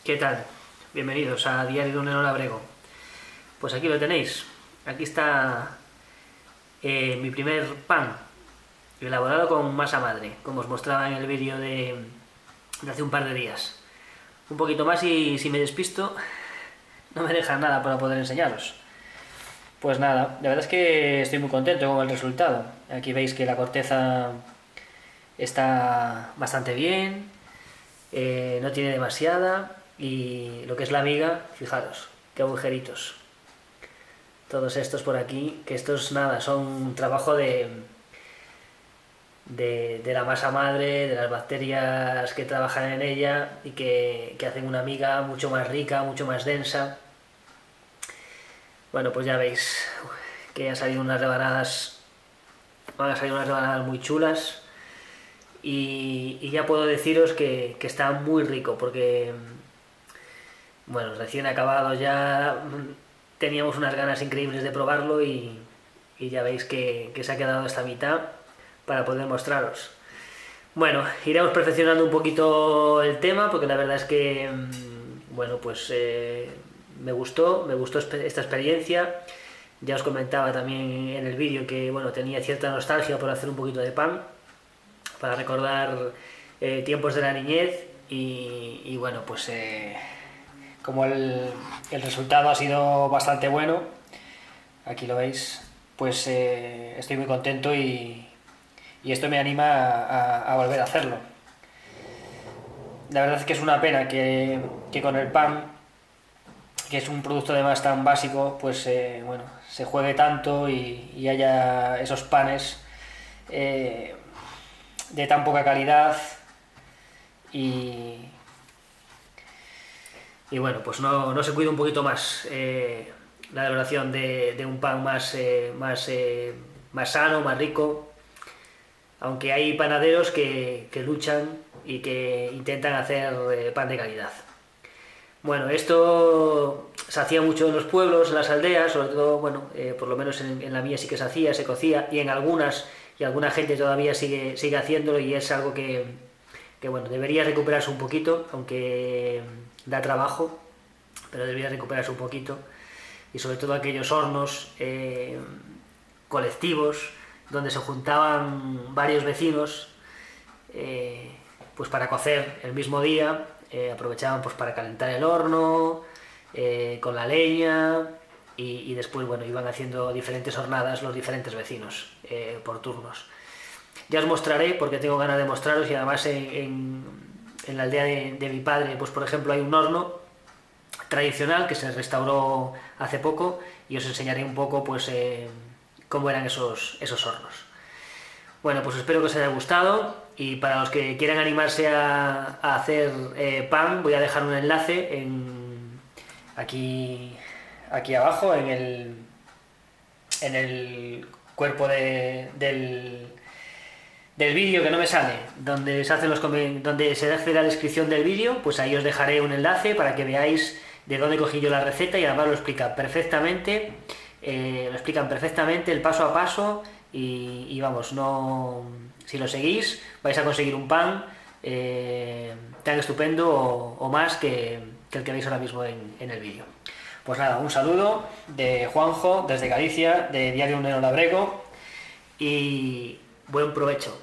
¿Qué tal? Bienvenidos a Diario de un León Labrego. Pues aquí lo tenéis. Aquí está mi primer pan, elaborado con masa madre, como os mostraba en el vídeo de hace un par de días. Un poquito más y si me despisto, no me dejan nada para poder enseñaros. Pues nada, la verdad es que estoy muy contento con el resultado. Aquí veis que la corteza está bastante bien, no tiene demasiada, y lo que es la miga, fijaros, qué agujeritos. Todos estos por aquí, que estos nada, son trabajo de la masa madre, de las bacterias que trabajan en ella y que hacen una miga mucho más rica, mucho más densa. Bueno, pues ya veis que han salido unas rebanadas, van a salir unas rebanadas muy chulas, y ya puedo deciros que está muy rico porque, bueno, recién acabado ya teníamos unas ganas increíbles de probarlo, y ya veis que se ha quedado esta mitad para poder mostraros. Bueno, iremos perfeccionando un poquito el tema porque la verdad es que, bueno, pues me gustó esta experiencia. Ya os comentaba también en el vídeo que, bueno, tenía cierta nostalgia por hacer un poquito de pan, para recordar tiempos de la niñez, y bueno, pues como el resultado ha sido bastante bueno, aquí lo veis, pues estoy muy contento, y esto me anima a volver a hacerlo. La verdad es que es una pena que con el pan, que es un producto además tan básico, pues bueno, se juegue tanto y haya esos panes eh, de tan poca calidad, y, y bueno, pues no se cuida un poquito más la elaboración de un pan más sano, más rico, aunque hay panaderos que luchan y que intentan hacer pan de calidad. Bueno, esto se hacía mucho en los pueblos, en las aldeas, sobre todo, bueno, por lo menos en la mía sí que se hacía, se cocía, y en algunas, y alguna gente todavía sigue haciéndolo, y es algo que bueno, debería recuperarse un poquito, aunque da trabajo, pero debería recuperarse un poquito, y sobre todo aquellos hornos colectivos donde se juntaban varios vecinos, pues para cocer el mismo día, aprovechaban pues para calentar el horno con la leña, y después, bueno, iban haciendo diferentes hornadas los diferentes vecinos por turnos. Ya os mostraré, porque tengo ganas de mostraros, y además en la aldea de mi padre, pues por ejemplo, hay un horno tradicional que se restauró hace poco, y os enseñaré un poco pues cómo eran esos hornos. Bueno, pues espero que os haya gustado, y para los que quieran animarse a hacer pan, voy a dejar un enlace aquí abajo en el cuerpo del vídeo, que no me sale, donde se hace la descripción del vídeo, pues ahí os dejaré un enlace para que veáis de dónde cogí yo la receta, y además lo explican perfectamente el paso a paso, y vamos, no, si lo seguís vais a conseguir un pan tan estupendo o más que el que veis ahora mismo en el vídeo. Pues nada, un saludo de Juanjo desde Galicia, de Diario Un Labrego, y buen provecho.